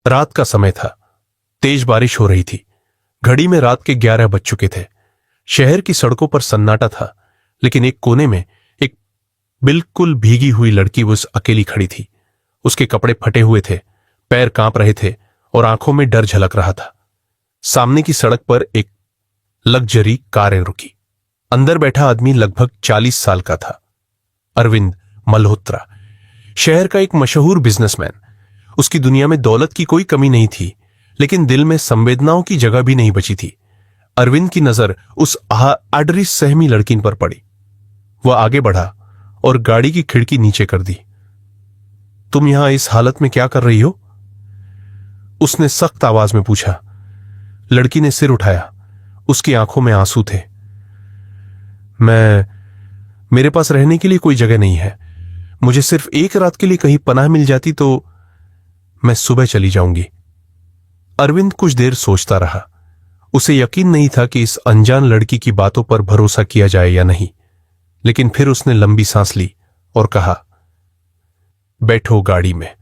रात का समय था। तेज बारिश हो रही थी। घड़ी में रात के 11 बज चुके थे। शहर की सड़कों पर सन्नाटा था, लेकिन एक कोने में एक बिल्कुल भीगी हुई लड़की बस अकेली खड़ी थी। उसके कपड़े फटे हुए थे, पैर कांप रहे थे और आंखों में डर झलक रहा था। सामने की सड़क पर एक लग्जरी कार रुकी। अंदर बैठा आदमी लगभग 40 साल का था। अरविंद मल्होत्रा, शहर का एक मशहूर बिजनेसमैन। उसकी दुनिया में दौलत की कोई कमी नहीं थी, लेकिन दिल में संवेदनाओं की जगह भी नहीं बची थी। अरविंद की नजर उस आडरी सहमी लड़की पर पड़ी। वह आगे बढ़ा और गाड़ी की खिड़की नीचे कर दी। तुम यहां इस हालत में क्या कर रही हो? उसने सख्त आवाज में पूछा। लड़की ने सिर उठाया। उसकी आंखों में आंसू थे। मेरे पास रहने के लिए कोई जगह नहीं है। मुझे सिर्फ एक रात के लिए कहीं पनाह मिल जाती तो मैं सुबह चली जाऊंगी। अरविंद कुछ देर सोचता रहा। उसे यकीन नहीं था कि इस अनजान लड़की की बातों पर भरोसा किया जाए या नहीं, लेकिन फिर उसने लंबी सांस ली और कहा, बैठो गाड़ी में।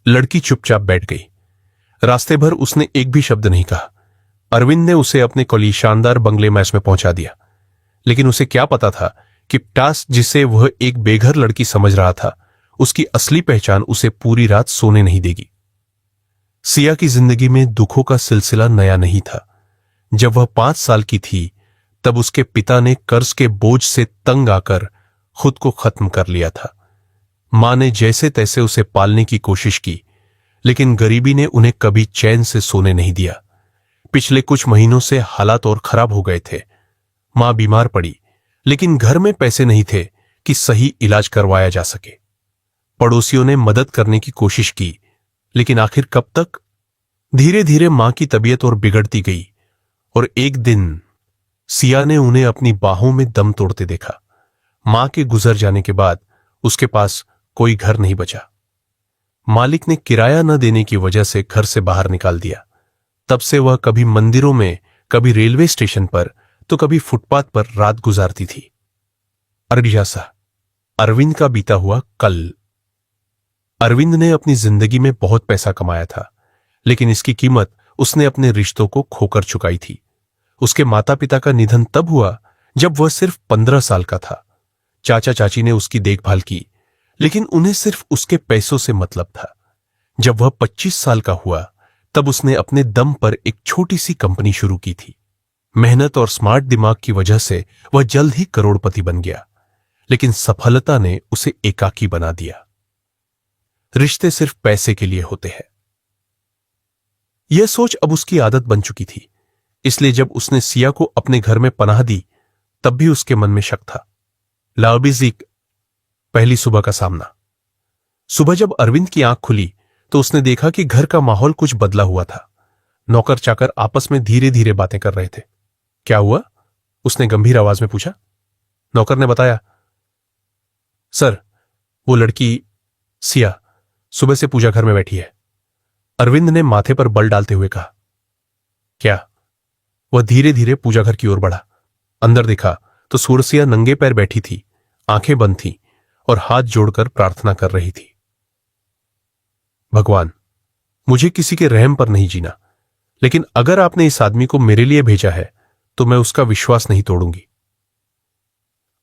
लड़की चुपचाप बैठ गई। रास्ते भर उसने एक भी शब्द नहीं कहा। अरविंद ने उसे अपने कोली शानदार बंगले मैस में पहुंचा दिया, लेकिन उसे क्या पता था कि टास जिसे वह एक बेघर लड़की समझ रहा था, उसकी असली पहचान उसे पूरी रात सोने नहीं देगी। सिया की जिंदगी में दुखों का सिलसिला नया नहीं था। जब वह 5 साल की थी, तब उसके पिता ने कर्ज के बोझ से तंग आकर खुद को खत्म कर लिया था। मां ने जैसे तैसे उसे पालने की कोशिश की, लेकिन गरीबी ने उन्हें कभी चैन से सोने नहीं दिया। पिछले कुछ महीनों से हालात और खराब हो गए थे। मां बीमार पड़ी, लेकिन घर में पैसे नहीं थे कि सही इलाज करवाया जा सके। पड़ोसियों ने मदद करने की कोशिश की, लेकिन आखिर कब तक? धीरे धीरे मां की तबीयत और बिगड़ती गई और एक दिन सिया ने उन्हें अपनी बाहों में दम तोड़ते देखा। मां के गुजर जाने के बाद उसके पास कोई घर नहीं बचा। मालिक ने किराया न देने की वजह से घर से बाहर निकाल दिया। तब से वह कभी मंदिरों में, कभी रेलवे स्टेशन पर, तो कभी फुटपाथ पर रात गुजारती थी। अरविंद का बीता हुआ कल। अरविंद ने अपनी जिंदगी में बहुत पैसा कमाया था, लेकिन इसकी कीमत उसने अपने रिश्तों को खोकर चुकाई थी। उसके माता पिता का निधन तब हुआ जब वह सिर्फ 15 साल का था। चाचा चाची ने उसकी देखभाल की, लेकिन उन्हें सिर्फ उसके पैसों से मतलब था। जब वह 25 साल का हुआ, तब उसने अपने दम पर एक छोटी सी कंपनी शुरू की थी। मेहनत और स्मार्ट दिमाग की वजह से वह जल्द ही करोड़पति बन गया, लेकिन सफलता ने उसे एकाकी बना दिया। रिश्ते सिर्फ पैसे के लिए होते हैं, यह सोच अब उसकी आदत बन चुकी थी। इसलिए जब उसने सिया को अपने घर में पनाह दी, तब भी उसके मन में शक था। लाबिजिक, पहली सुबह का सामना। सुबह जब अरविंद की आंख खुली, तो उसने देखा कि घर का माहौल कुछ बदला हुआ था। नौकर चाकर आपस में धीरे धीरे बातें कर रहे थे। क्या हुआ? उसने गंभीर आवाज में पूछा। नौकर ने बताया, सर, वो लड़की सिया सुबह से पूजा घर में बैठी है। अरविंद ने माथे पर बल डालते हुए कहा, क्या? वह धीरे धीरे पूजा घर की ओर बढ़ा। अंदर देखा तो सूरसिया नंगे पैर बैठी थी, आंखें बंद थीं और हाथ जोड़कर प्रार्थना कर रही थी। भगवान, मुझे किसी के रहम पर नहीं जीना, लेकिन अगर आपने इस आदमी को मेरे लिए भेजा है तो मैं उसका विश्वास नहीं तोड़ूंगी।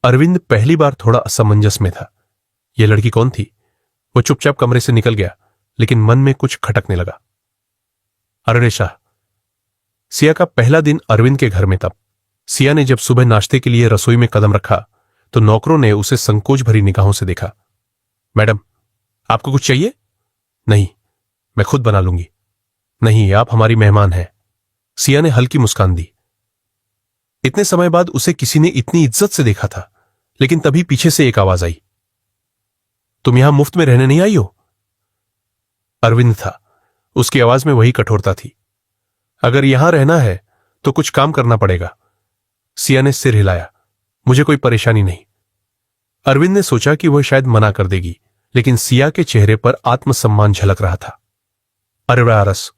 अरविंद पहली बार थोड़ा असमंजस में था। यह लड़की कौन थी? वह चुपचाप कमरे से निकल गया, लेकिन मन में कुछ खटकने लगा। अरे शाह, सिया का पहला दिन अरविंद के घर में। तब सिया ने जब सुबह नाश्ते के लिए रसोई में कदम रखा, तो नौकरों ने उसे संकोच भरी निगाहों से देखा। मैडम, आपको कुछ चाहिए? नहीं, मैं खुद बना लूंगी। नहीं, आप हमारी मेहमान हैं। सिया ने हल्की मुस्कान दी। इतने समय बाद उसे किसी ने इतनी इज्जत से देखा था, लेकिन तभी पीछे से एक आवाज आई, तुम यहां मुफ्त में रहने नहीं आई हो? अरविंद था। उसकी आवाज में वही कठोरता थी। अगर यहां रहना है तो कुछ काम करना पड़ेगा। सिया ने सिर हिलाया। मुझे कोई परेशानी नहीं। अरविंद ने सोचा कि वह शायद मना कर देगी, लेकिन सिया के चेहरे पर आत्मसम्मान झलक रहा था। अरे आरस,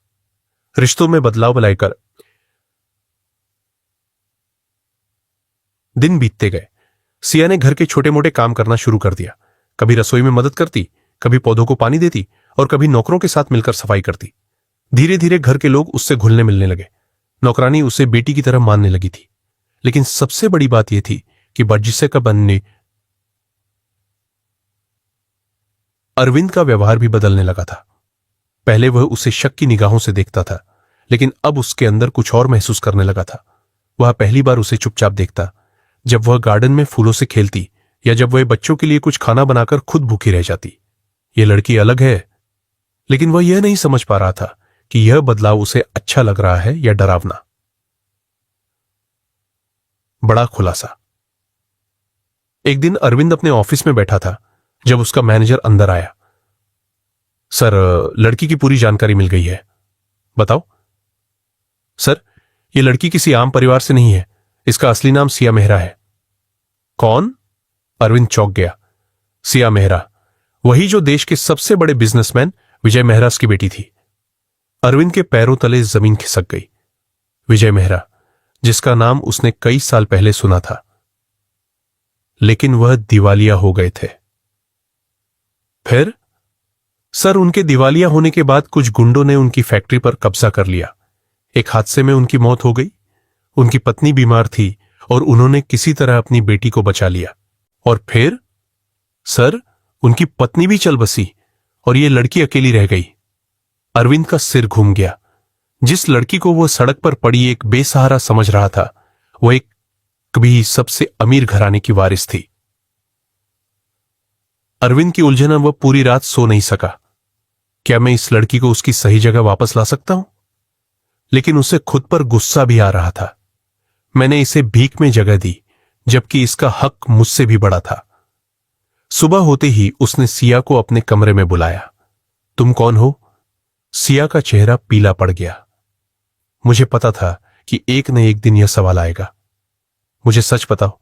रिश्तों में बदलाव लाकर दिन बीतते गए। सिया ने घर के छोटे मोटे काम करना शुरू कर दिया। कभी रसोई में मदद करती, कभी पौधों को पानी देती और कभी नौकरों के साथ मिलकर सफाई करती। धीरे धीरे घर के लोग उससे घुलने मिलने लगे। नौकरानी उसे बेटी की तरह मानने लगी थी। लेकिन सबसे बड़ी बात यह थी कि बर्जिसे का बनने अरविंद का व्यवहार भी बदलने लगा था। पहले वह उसे शक की निगाहों से देखता था, लेकिन अब उसके अंदर कुछ और महसूस करने लगा था। वह पहली बार उसे चुपचाप देखता जब वह गार्डन में फूलों से खेलती या जब वह बच्चों के लिए कुछ खाना बनाकर खुद भूखी रह जाती। यह लड़की अलग है, लेकिन वह यह नहीं समझ पा रहा था कि यह बदलाव उसे अच्छा लग रहा है या डरावना। बड़ा खुलासा। एक दिन अरविंद अपने ऑफिस में बैठा था जब उसका मैनेजर अंदर आया। सर, लड़की की पूरी जानकारी मिल गई है। बताओ। सर, यह लड़की किसी आम परिवार से नहीं है। इसका असली नाम सिया मेहरा है। कौन? अरविंद चौंक गया। सिया मेहरा, वही जो देश के सबसे बड़े बिजनेसमैन विजय मेहरास की बेटी थी। अरविंद के पैरों तले जमीन खिसक गई। विजय मेहरा, जिसका नाम उसने कई साल पहले सुना था, लेकिन वह दिवालिया हो गए थे। फिर? सर, उनके दिवालिया होने के बाद कुछ गुंडों ने उनकी फैक्ट्री पर कब्जा कर लिया। एक हादसे में उनकी मौत हो गई। उनकी पत्नी बीमार थी और उन्होंने किसी तरह अपनी बेटी को बचा लिया। और फिर? सर, उनकी पत्नी भी चल बसी और ये लड़की अकेली रह गई। अरविंद का सिर घूम गया। जिस लड़की को वह सड़क पर पड़ी एक बेसहारा समझ रहा था, वह एक कभी सबसे अमीर घराने की वारिस थी। अरविंद की उलझन वह पूरी रात सो नहीं सका। क्या मैं इस लड़की को उसकी सही जगह वापस ला सकता हूं? लेकिन उसे खुद पर गुस्सा भी आ रहा था। मैंने इसे भीख में जगह दी, जबकि इसका हक मुझसे भी बड़ा था। सुबह होते ही उसने सिया को अपने कमरे में बुलाया। तुम कौन हो? सिया का चेहरा पीला पड़ गया। मुझे पता था कि एक न एक दिन यह सवाल आएगा। मुझे सच बताओ।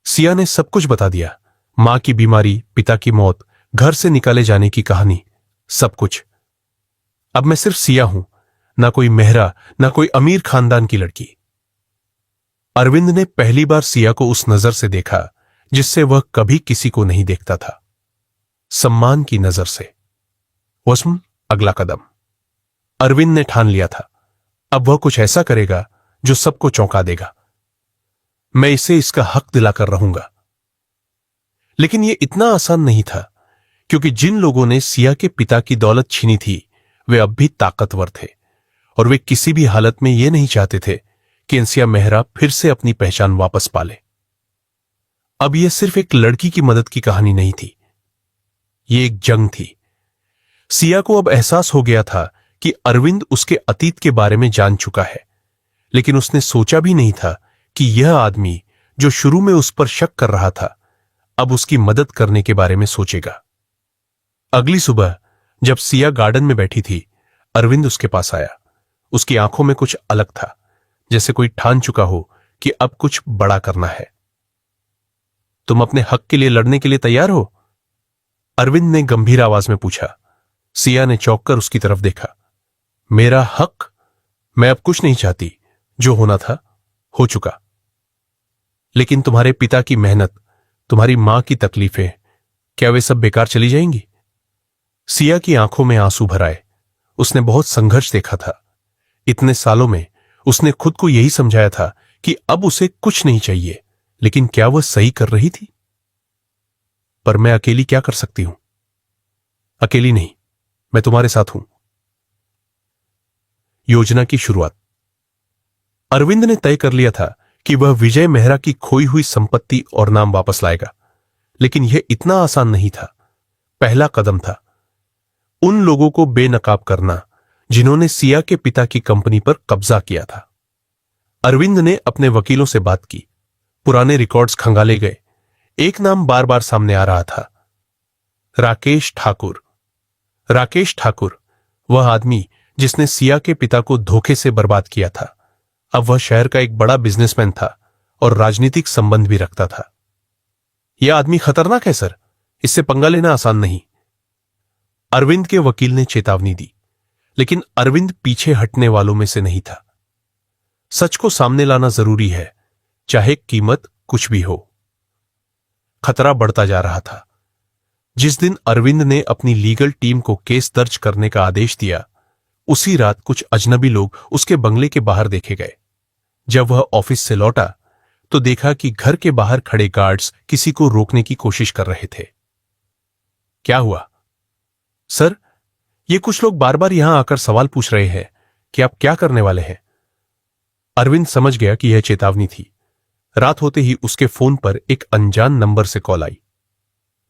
सिया ने सब कुछ बता दिया। मां की बीमारी, पिता की मौत, घर से निकाले जाने की कहानी, सब कुछ। अब मैं सिर्फ सिया हूं, ना कोई मेहरा, ना कोई अमीर खानदान की लड़की। अरविंद ने पहली बार सिया को उस नजर से देखा जिससे वह कभी किसी को नहीं देखता था, सम्मान की नजर से। वस्म, अगला कदम। अरविंद ने ठान लिया था, अब वह कुछ ऐसा करेगा जो सबको चौंका देगा। मैं इसे इसका हक दिलाकर रहूंगा। लेकिन यह इतना आसान नहीं था, क्योंकि जिन लोगों ने सिया के पिता की दौलत छीनी थी वे अब भी ताकतवर थे, और वे किसी भी हालत में यह नहीं चाहते थे कि सिया मेहरा फिर से अपनी पहचान वापस पाले। अब यह सिर्फ एक लड़की की मदद की कहानी नहीं थी, यह एक जंग थी। सिया को अब एहसास हो गया था कि अरविंद उसके अतीत के बारे में जान चुका है, लेकिन उसने सोचा भी नहीं था कि यह आदमी जो शुरू में उस पर शक कर रहा था, अब उसकी मदद करने के बारे में सोचेगा। अगली सुबह जब सिया गार्डन में बैठी थी, अरविंद उसके पास आया। उसकी आंखों में कुछ अलग था, जैसे कोई ठान चुका हो कि अब कुछ बड़ा करना है। तुम अपने हक के लिए लड़ने के लिए तैयार हो? अरविंद ने गंभीर आवाज में पूछा। सिया ने चौंक कर उसकी तरफ देखा। मेरा हक? मैं अब कुछ नहीं चाहती, जो होना था हो चुका। लेकिन तुम्हारे पिता की मेहनत, तुम्हारी मां की तकलीफें, क्या वे सब बेकार चली जाएंगी? सिया की आंखों में आंसू भर आए। उसने बहुत संघर्ष देखा था। इतने सालों में उसने खुद को यही समझाया था कि अब उसे कुछ नहीं चाहिए, लेकिन क्या वह सही कर रही थी? पर मैं अकेली क्या कर सकती हूं? अकेली नहीं, मैं तुम्हारे साथ हूं। योजना की शुरुआत। अरविंद ने तय कर लिया था कि वह विजय मेहरा की खोई हुई संपत्ति और नाम वापस लाएगा, लेकिन यह इतना आसान नहीं था। पहला कदम था उन लोगों को बेनकाब करना जिन्होंने सिया के पिता की कंपनी पर कब्जा किया था। अरविंद ने अपने वकीलों से बात की। पुराने रिकॉर्ड्स खंगाले गए। एक नाम बार बार सामने आ रहा था, राकेश ठाकुर। राकेश ठाकुर, वह आदमी जिसने सिया के पिता को धोखे से बर्बाद किया था। अब वह शहर का एक बड़ा बिजनेसमैन था और राजनीतिक संबंध भी रखता था। यह आदमी खतरनाक है सर, इससे पंगा लेना आसान नहीं, अरविंद के वकील ने चेतावनी दी। लेकिन अरविंद पीछे हटने वालों में से नहीं था। सच को सामने लाना जरूरी है, चाहे कीमत कुछ भी हो। खतरा बढ़ता जा रहा था। जिस दिन अरविंद ने अपनी लीगल टीम को केस दर्ज करने का आदेश दिया, उसी रात कुछ अजनबी लोग उसके बंगले के बाहर देखे गए। जब वह ऑफिस से लौटा तो देखा कि घर के बाहर खड़े गार्ड्स किसी को रोकने की कोशिश कर रहे थे। क्या हुआ? सर, ये कुछ लोग बार बार यहां आकर सवाल पूछ रहे हैं कि आप क्या करने वाले हैं। अरविंद समझ गया कि यह चेतावनी थी। रात होते ही उसके फोन पर एक अनजान नंबर से कॉल आई।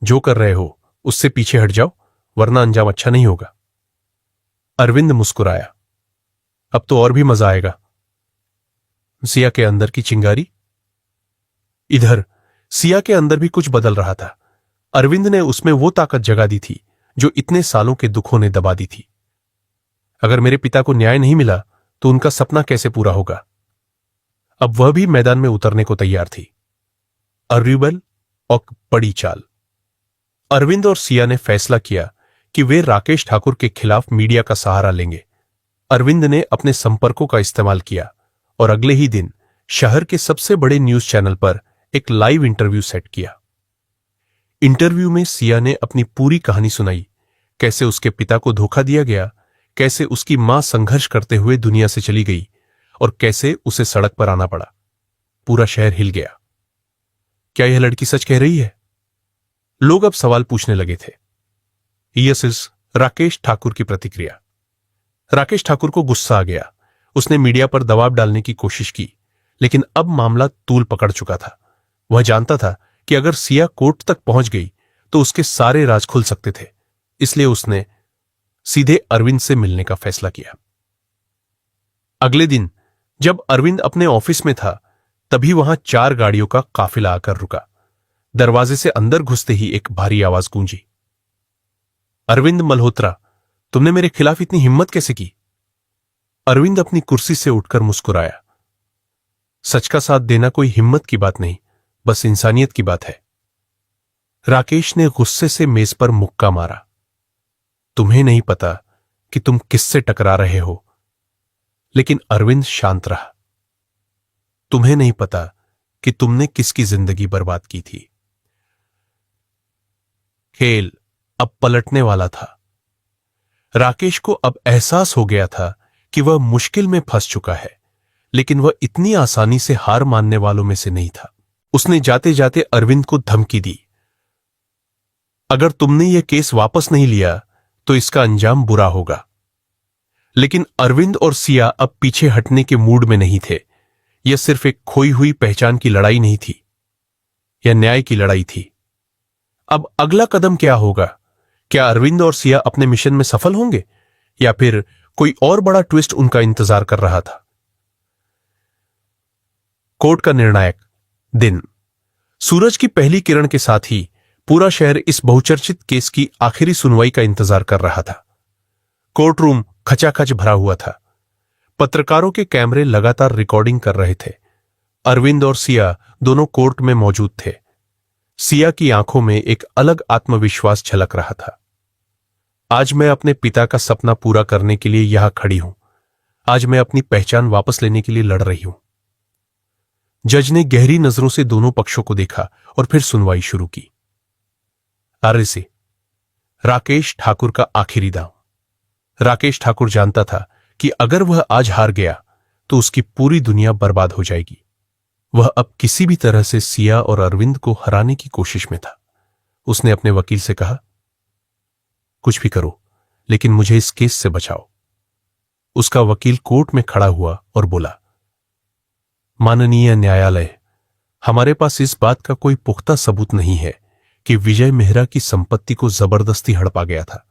जो कर रहे हो उससे पीछे हट जाओ, वरना अंजाम अच्छा नहीं होगा। अरविंद मुस्कुराया। अब तो और भी मजा आएगा। सिया के अंदर की चिंगारी। इधर सिया के अंदर भी कुछ बदल रहा था। अरविंद ने उसमें वो ताकत जगा दी थी जो इतने सालों के दुखों ने दबा दी थी। अगर मेरे पिता को न्याय नहीं मिला तो उनका सपना कैसे पूरा होगा? अब वह भी मैदान में उतरने को तैयार थी। अर्युबल और बड़ी चाल। अरविंद और सिया ने फैसला किया कि वे राकेश ठाकुर के खिलाफ मीडिया का सहारा लेंगे। अरविंद ने अपने संपर्कों का इस्तेमाल किया और अगले ही दिन शहर के सबसे बड़े न्यूज चैनल पर एक लाइव इंटरव्यू सेट किया। इंटरव्यू में सिया ने अपनी पूरी कहानी सुनाई, कैसे उसके पिता को धोखा दिया गया, कैसे उसकी मां संघर्ष करते हुए दुनिया से चली गई और कैसे उसे सड़क पर आना पड़ा। पूरा शहर हिल गया। क्या यह लड़की सच कह रही है? लोग अब सवाल पूछने लगे थे। यस, राकेश ठाकुर की प्रतिक्रिया। राकेश ठाकुर को गुस्सा आ गया। उसने मीडिया पर दबाव डालने की कोशिश की, लेकिन अब मामला तूल पकड़ चुका था। वह जानता था कि अगर सिया कोर्ट तक पहुंच गई तो उसके सारे राज खुल सकते थे। इसलिए उसने सीधे अरविंद से मिलने का फैसला किया। अगले दिन जब अरविंद अपने ऑफिस में था, तभी वहां 4 गाड़ियों का काफिला आकर रुका। दरवाजे से अंदर घुसते ही एक भारी आवाज गूंजी। अरविंद मल्होत्रा, तुमने मेरे खिलाफ इतनी हिम्मत कैसे की? अरविंद अपनी कुर्सी से उठकर मुस्कुराया। सच का साथ देना कोई हिम्मत की बात नहीं, बस इंसानियत की बात है। राकेश ने गुस्से से मेज पर मुक्का मारा। तुम्हें नहीं पता कि तुम किससे टकरा रहे हो। लेकिन अरविंद शांत रहा। तुम्हें नहीं पता कि तुमने किसकी जिंदगी बर्बाद की थी। खेल अब पलटने वाला था। राकेश को अब एहसास हो गया था कि वह मुश्किल में फंस चुका है, लेकिन वह इतनी आसानी से हार मानने वालों में से नहीं था। उसने जाते जाते अरविंद को धमकी दी, अगर तुमने यह केस वापस नहीं लिया तो इसका अंजाम बुरा होगा। लेकिन अरविंद और सिया अब पीछे हटने के मूड में नहीं थे। यह सिर्फ एक खोई हुई पहचान की लड़ाई नहीं थी, यह न्याय की लड़ाई थी। अब अगला कदम क्या होगा? क्या अरविंद और सिया अपने मिशन में सफल होंगे या फिर कोई और बड़ा ट्विस्ट उनका इंतजार कर रहा था? कोर्ट का निर्णायक दिन। सूरज की पहली किरण के साथ ही पूरा शहर इस बहुचर्चित केस की आखिरी सुनवाई का इंतजार कर रहा था। कोर्ट रूम खचाखच भरा हुआ था। पत्रकारों के कैमरे लगातार रिकॉर्डिंग कर रहे थे। अरविंद और सिया दोनों कोर्ट में मौजूद थे। सिया की आंखों में एक अलग आत्मविश्वास झलक रहा था। आज मैं अपने पिता का सपना पूरा करने के लिए यहां खड़ी हूं। आज मैं अपनी पहचान वापस लेने के लिए लड़ रही हूं। जज ने गहरी नजरों से दोनों पक्षों को देखा और फिर सुनवाई शुरू की। आरएसी राकेश ठाकुर का आखिरी दांव। राकेश ठाकुर जानता था कि अगर वह आज हार गया तो उसकी पूरी दुनिया बर्बाद हो जाएगी। वह अब किसी भी तरह से सिया और अरविंद को हराने की कोशिश में था। उसने अपने वकील से कहा, कुछ भी करो, लेकिन मुझे इस केस से बचाओ। उसका वकील कोर्ट में खड़ा हुआ और बोला, माननीय न्यायालय, हमारे पास इस बात का कोई पुख्ता सबूत नहीं है कि विजय मेहरा की संपत्ति को जबरदस्ती हड़पा गया था।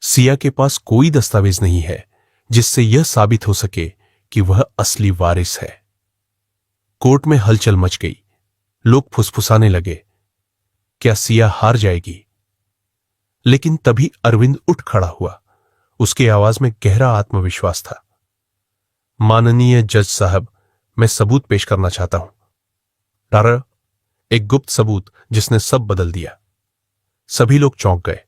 सिया के पास कोई दस्तावेज नहीं है जिससे यह साबित हो सके कि वह असली वारिस है। कोर्ट में हलचल मच गई। लोग फुसफुसाने लगे, क्या सिया हार जाएगी? लेकिन तभी अरविंद उठ खड़ा हुआ। उसकी आवाज में गहरा आत्मविश्वास था। माननीय जज साहब, मैं सबूत पेश करना चाहता हूं। डारा, एक गुप्त सबूत जिसने सब बदल दिया। सभी लोग चौंक गए।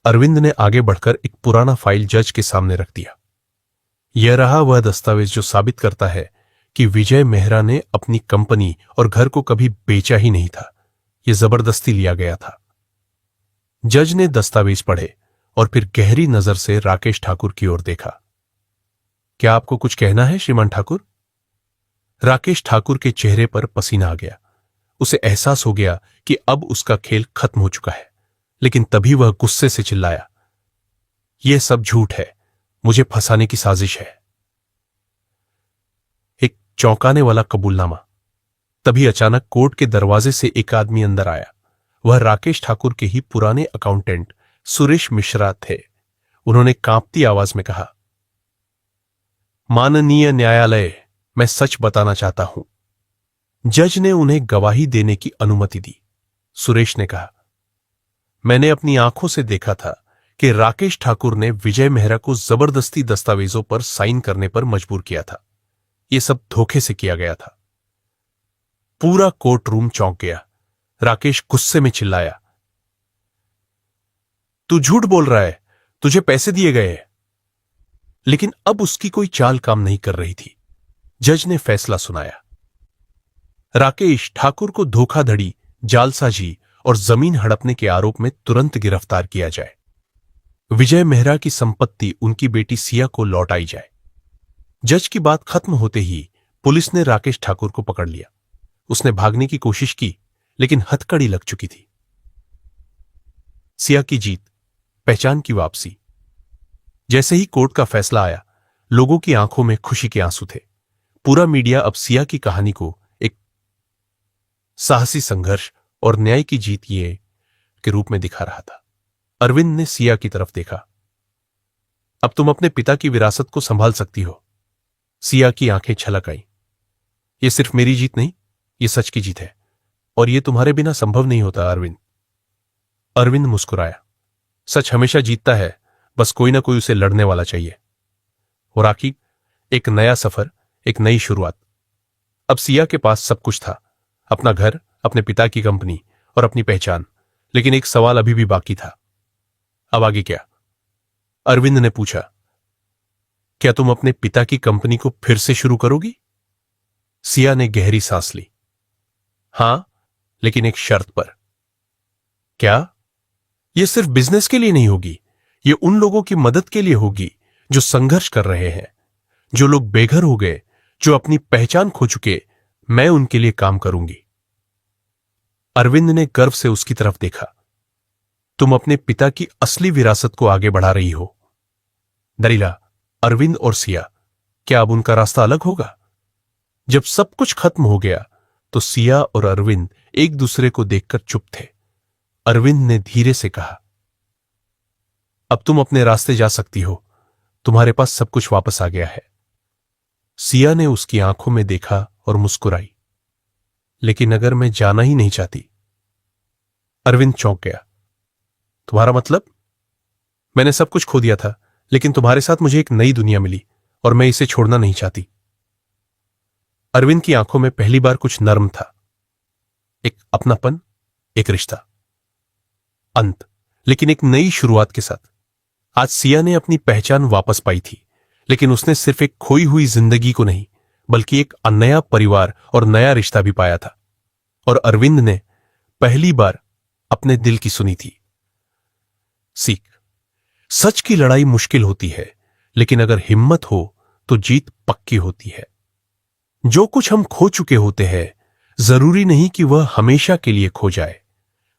अरविंद ने आगे बढ़कर एक पुराना फाइल जज के सामने रख दिया। यह रहा वह दस्तावेज जो साबित करता है कि विजय मेहरा ने अपनी कंपनी और घर को कभी बेचा ही नहीं था। यह जबरदस्ती लिया गया था। जज ने दस्तावेज पढ़े और फिर गहरी नजर से राकेश ठाकुर की ओर देखा। क्या आपको कुछ कहना है श्रीमान ठाकुर? राकेश ठाकुर के चेहरे पर पसीना आ गया। उसे एहसास हो गया कि अब उसका खेल खत्म हो चुका है, लेकिन तभी वह गुस्से से चिल्लाया, यह सब झूठ है, मुझे फंसाने की साजिश है। एक चौंकाने वाला कबूलनामा। तभी अचानक कोर्ट के दरवाजे से एक आदमी अंदर आया। वह राकेश ठाकुर के ही पुराने अकाउंटेंट सुरेश मिश्रा थे। उन्होंने कांपती आवाज में कहा, माननीय न्यायालय, मैं सच बताना चाहता हूं। जज ने उन्हें गवाही देने की अनुमति दी। सुरेश ने कहा, मैंने अपनी आंखों से देखा था कि राकेश ठाकुर ने विजय मेहरा को जबरदस्ती दस्तावेजों पर साइन करने पर मजबूर किया था। यह सब धोखे से किया गया था। पूरा कोर्ट रूम चौंक गया। राकेश गुस्से में चिल्लाया, तू झूठ बोल रहा है, तुझे पैसे दिए गए हैं। लेकिन अब उसकी कोई चाल काम नहीं कर रही थी। जज ने फैसला सुनाया, राकेश ठाकुर को धोखाधड़ी, जालसाजी और जमीन हड़पने के आरोप में तुरंत गिरफ्तार किया जाए। विजय मेहरा की संपत्ति उनकी बेटी सिया को लौटाई जाए। जज की बात खत्म होते ही पुलिस ने राकेश ठाकुर को पकड़ लिया। उसने भागने की कोशिश की, लेकिन हथकड़ी लग चुकी थी। सिया की जीत, पहचान की वापसी। जैसे ही कोर्ट का फैसला आया, लोगों की आंखों में खुशी के आंसू थे। पूरा मीडिया अब सिया की कहानी को एक साहसी संघर्ष और न्याय की जीत के रूप में दिखा रहा था। अरविंद ने सिया की तरफ देखा। अब तुम अपने पिता की विरासत को संभाल सकती हो। सिया की आंखें छलक आईं। यह सिर्फ मेरी जीत नहीं, यह सच की जीत है, और यह तुम्हारे बिना संभव नहीं होता अरविंद। अरविंद मुस्कुराया। सच हमेशा जीतता है, बस कोई ना कोई उसे लड़ने वाला चाहिए। और आखिर एक नया सफर, एक नई शुरुआत। अब सिया के पास सब कुछ था, अपना घर, अपने पिता की कंपनी और अपनी पहचान। लेकिन एक सवाल अभी भी बाकी था। अब आगे क्या? अरविंद ने पूछा, क्या तुम अपने पिता की कंपनी को फिर से शुरू करोगी? सिया ने गहरी सांस ली। हां, लेकिन एक शर्त पर। क्या? यह सिर्फ बिजनेस के लिए नहीं होगी, यह उन लोगों की मदद के लिए होगी जो संघर्ष कर रहे हैं, जो लोग बेघर हो गए, जो अपनी पहचान खो चुके। मैं उनके लिए काम करूंगी। अरविंद ने गर्व से उसकी तरफ देखा। तुम अपने पिता की असली विरासत को आगे बढ़ा रही हो। दरिला, अरविंद और सिया, क्या अब उनका रास्ता अलग होगा? जब सब कुछ खत्म हो गया तो सिया और अरविंद एक दूसरे को देखकर चुप थे। अरविंद ने धीरे से कहा, अब तुम अपने रास्ते जा सकती हो, तुम्हारे पास सब कुछ वापस आ गया है। सिया ने उसकी आंखों में देखा और मुस्कुराई। लेकिन अगर मैं जाना ही नहीं चाहती? अरविंद चौंक गया। तुम्हारा मतलब? मैंने सब कुछ खो दिया था, लेकिन तुम्हारे साथ मुझे एक नई दुनिया मिली और मैं इसे छोड़ना नहीं चाहती। अरविंद की आंखों में पहली बार कुछ नर्म था, एक अपनापन, एक रिश्ता। अंत, लेकिन एक नई शुरुआत के साथ। आज सिया ने अपनी पहचान वापस पाई थी, लेकिन उसने सिर्फ एक खोई हुई जिंदगी को नहीं, बल्कि एक नया परिवार और नया रिश्ता भी पाया था। और अरविंद ने पहली बार अपने दिल की सुनी थी। सीख, सच की लड़ाई मुश्किल होती है, लेकिन अगर हिम्मत हो तो जीत पक्की होती है। जो कुछ हम खो चुके होते हैं, जरूरी नहीं कि वह हमेशा के लिए खो जाए।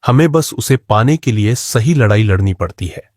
हमें बस उसे पाने के लिए सही लड़ाई लड़नी पड़ती है।